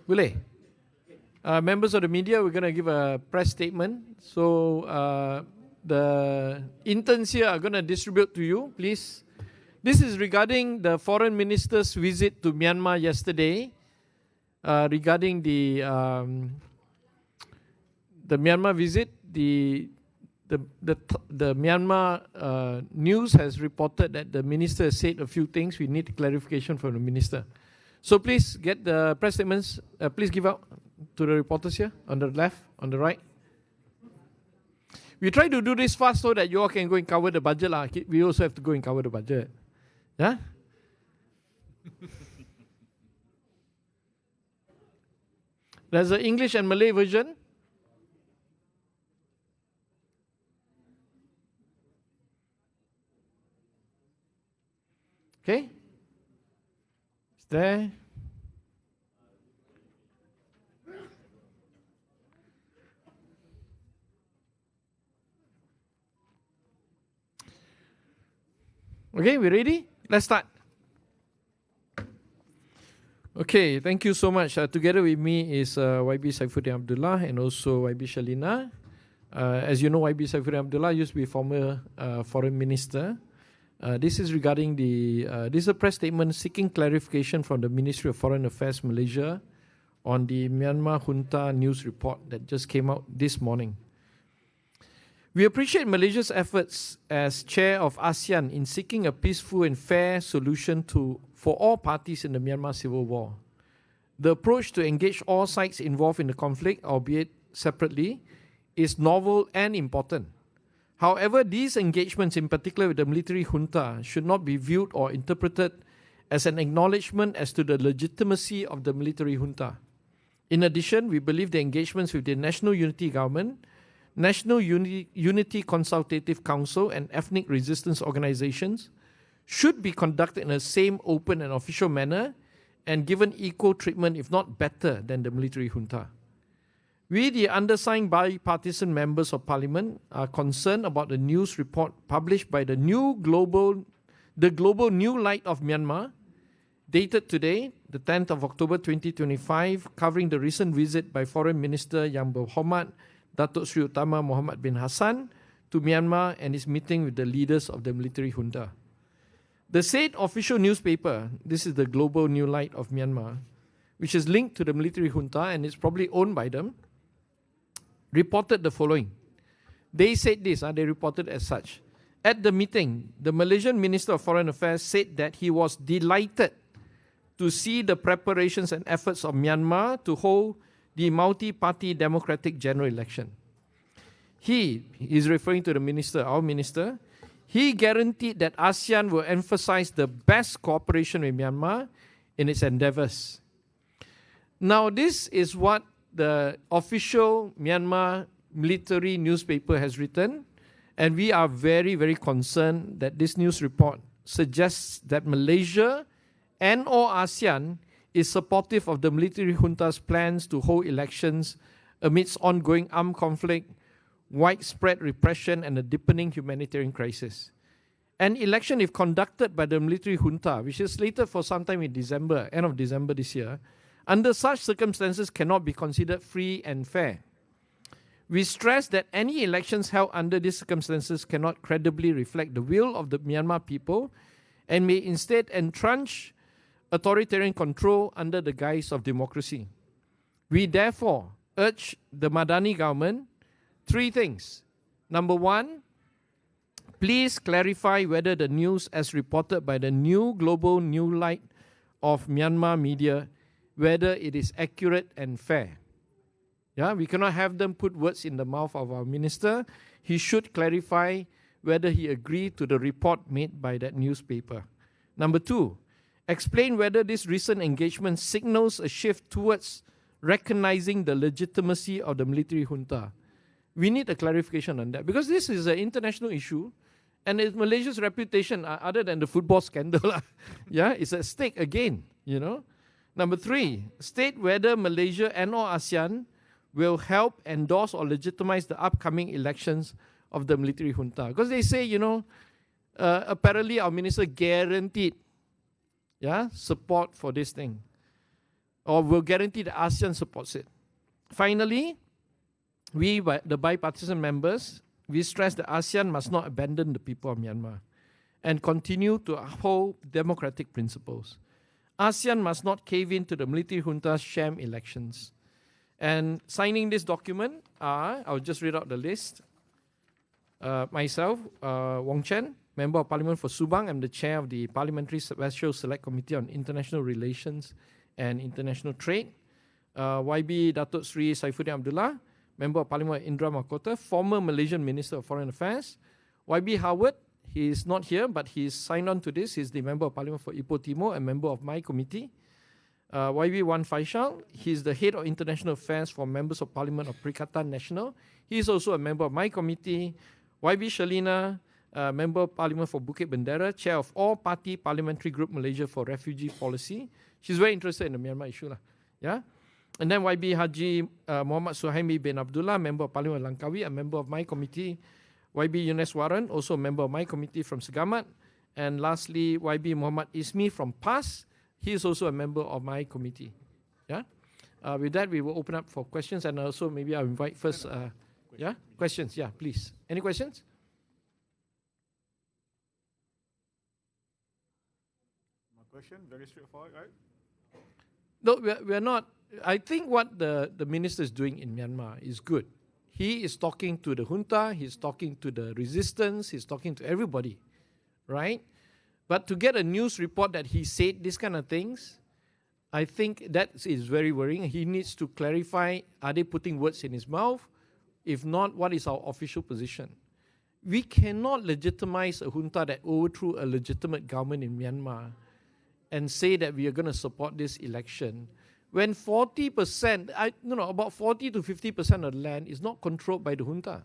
Boleh? Members of the media, we're going to give a press statement. So the interns here are going to distribute to you, please. This is regarding the foreign minister's visit to Myanmar yesterday. Regarding the Myanmar visit, the Myanmar news has reported that the minister has said a few things. We need clarification from the minister. So please get the press statements. Please give out to the reporters here on the left, on the right. We try to do this fast so that you all can go and cover the budget. We also have to go and cover the budget. Yeah? There's an English and Malay version. Okay? It's there. Okay, we ready? Let's start. Okay, thank you so much. Together with me is YB Saifuddin Abdullah and also YB Shalina. As you know, YB Saifuddin Abdullah used to be former foreign minister. This is regarding this is a press statement seeking clarification from the Ministry of Foreign Affairs Malaysia on the Myanmar junta news report that just came out this morning. We appreciate Malaysia's efforts as chair of ASEAN in seeking a peaceful and fair solution for all parties in the Myanmar civil war. The approach to engage all sides involved in the conflict, albeit separately, is novel and important. However, these engagements, in particular with the military junta, should not be viewed or interpreted as an acknowledgement as to the legitimacy of the military junta. In addition, we believe the engagements with the National Unity Government, National Unity Consultative Council and ethnic resistance organizations should be conducted in the same open and official manner and given equal treatment, if not better, than the military junta. We, the undersigned bipartisan members of Parliament, are concerned about the news report published by the Global New Light of Myanmar, dated today, the 10th of October 2025, covering the recent visit by Foreign Minister Yang Berhormat Datuk Seri Utama Muhammad bin Hassan to Myanmar and his meeting with the leaders of the military junta. The said official newspaper, this is the Global New Light of Myanmar, which is linked to the military junta and is probably owned by them, reported the following. They said this, they reported as such. At the meeting, the Malaysian Minister of Foreign Affairs said that he was delighted to see the preparations and efforts of Myanmar to hold the multi-party democratic general election. He is referring to the minister, our minister. He guaranteed that ASEAN will emphasize the best cooperation with Myanmar in its endeavors. Now, this is what the official Myanmar military newspaper has written, and we are very, very concerned that this news report suggests that Malaysia and or ASEAN is supportive of the military junta's plans to hold elections amidst ongoing armed conflict, widespread repression, and a deepening humanitarian crisis. An election, if conducted by the military junta, which is slated for sometime in December, end of December this year, under such circumstances cannot be considered free and fair. We stress that any elections held under these circumstances cannot credibly reflect the will of the Myanmar people and may instead entrench authoritarian control under the guise of democracy. We therefore urge the Madani government three things. Number one, please clarify whether the news as reported by the Global New Light of Myanmar media, whether it is accurate and fair. Yeah, we cannot have them put words in the mouth of our minister. He should clarify whether he agreed to the report made by that newspaper. Number two, explain whether this recent engagement signals a shift towards recognizing the legitimacy of the military junta. We need a clarification on that because this is an international issue and it's Malaysia's reputation other than the football scandal. Yeah, it's at stake again, you know. Number three, state whether Malaysia and or ASEAN will help endorse or legitimize the upcoming elections of the military junta. Because they say, you know, apparently our minister guaranteed support for this thing. or will guarantee that ASEAN supports it. Finally, we, the bipartisan members, we stress that ASEAN must not abandon the people of Myanmar and continue to uphold democratic principles. ASEAN must not cave in to the military junta's sham elections. And signing this document are, I'll just read out the list. Myself, Wong Chen, Member of Parliament for Subang. I'm the chair of the Parliamentary Special Select Committee on International Relations and International Trade. YB Datuk Sri Saifuddin Abdullah, Member of Parliament Indra Mahkota, former Malaysian Minister of Foreign Affairs. YB Howard, he is not here, but he's signed on to this. He's the Member of Parliament for Ipoh Timur and member of my committee. YB Wan Faisal, he's the Head of International Affairs for Members of Parliament of Perikatan Nasional. He's also a member of my committee. YB Shalina, Member of Parliament for Bukit Bendera, Chair of All Party Parliamentary Group Malaysia for Refugee Policy. She's very interested in the Myanmar issue. Yeah? And then YB Haji Muhammad Suhaimi bin Abdullah, Member of Parliament of Langkawi, a member of my committee. YB Yunes Waran, also a member of my committee from Segamat. And lastly, YB Muhammad Ismi from PAS. He is also a member of my committee. Yeah. With that, we will open up for questions, and also maybe I'll invite first. Yeah, questions. Yeah, please. Any questions? My question, very straightforward, right? No, we're not. I think what the minister is doing in Myanmar is good. He is talking to the junta, he's talking to the resistance, he's talking to everybody, right? But to get a news report that he said these kind of things, I think that is very worrying. He needs to clarify, are they putting words in his mouth? If not, what is our official position? We cannot legitimize a junta that overthrew a legitimate government in Myanmar and say that we are going to support this election when 40%, about 40 to 50% of the land is not controlled by the junta.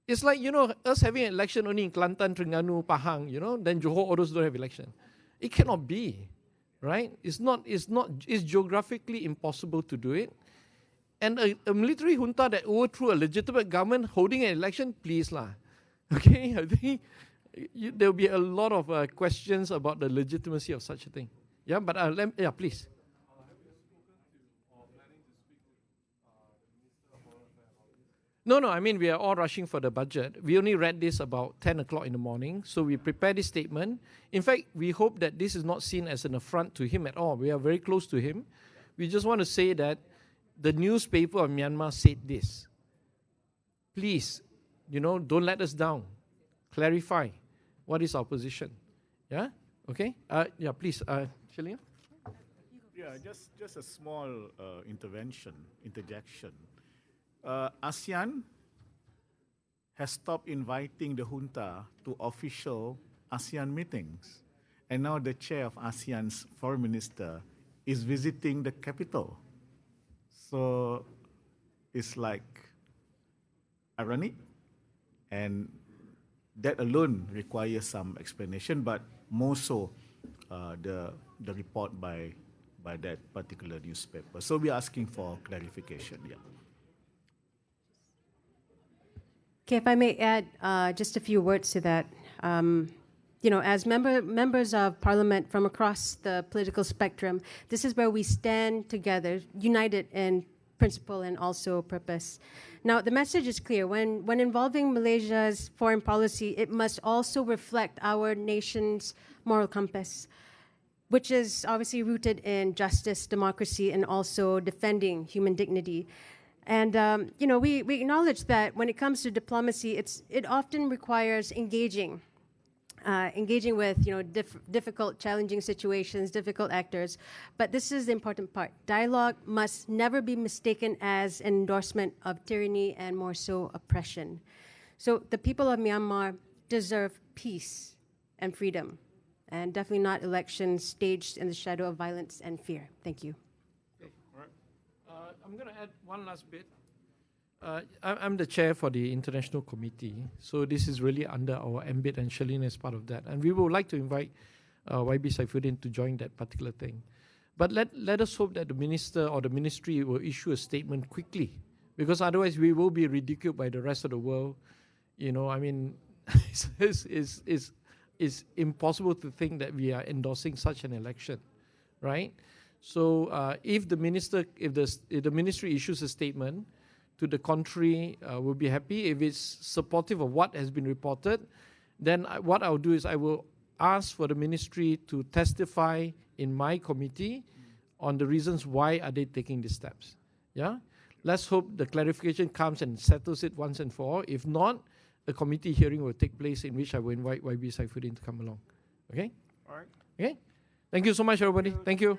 It's like, us having an election only in Kelantan, Terengganu, Pahang, then Johor, all those don't have election. It cannot be, right? It's geographically impossible to do it. And a military junta that overthrew a legitimate government holding an election, please lah. Okay, I think there'll be a lot of questions about the legitimacy of such a thing. Yeah, but please. No, I mean, we are all rushing for the budget. We only read this about 10 o'clock in the morning, so we prepared this statement. In fact, we hope that this is not seen as an affront to him at all. We are very close to him. We just want to say that the newspaper of Myanmar said this. Please, don't let us down. Clarify what is our position. Yeah? Okay? Please, Shalina. Yeah, just a small interjection. ASEAN has stopped inviting the junta to official ASEAN meetings. And now the chair of ASEAN's foreign minister is visiting the capital. So it's like ironic. And that alone requires some explanation, but more so the report by that particular newspaper. So we're asking for clarification, yeah. Okay, if I may add just a few words to that. As members of Parliament from across the political spectrum, this is where we stand together, united in principle and also purpose. Now, the message is clear. When involving Malaysia's foreign policy, it must also reflect our nation's moral compass, which is obviously rooted in justice, democracy, and also defending human dignity. And we acknowledge that when it comes to diplomacy, it often requires engaging with difficult, challenging situations, difficult actors. But this is the important part. Dialogue must never be mistaken as an endorsement of tyranny and more so oppression. So the people of Myanmar deserve peace and freedom, and definitely not elections staged in the shadow of violence and fear. Thank you. I'm going to add one last bit. I'm the chair for the International Committee, so this is really under our ambit, and Shalini is part of that. And we would like to invite YB Saifuddin to join that particular thing. But let us hope that the minister or the ministry will issue a statement quickly, because otherwise we will be ridiculed by the rest of the world. It's impossible to think that we are endorsing such an election, right? So if the ministry issues a statement to the contrary, we'll be happy. If it's supportive of what has been reported, then what I'll do is I will ask for the ministry to testify in my committee on the reasons why are they taking these steps. Yeah, let's hope the clarification comes and settles it once and for all. If not, a committee hearing will take place in which I will invite YB Saifuddin to come along. Okay? All right. Okay? Thank you so much, everybody. Thank you.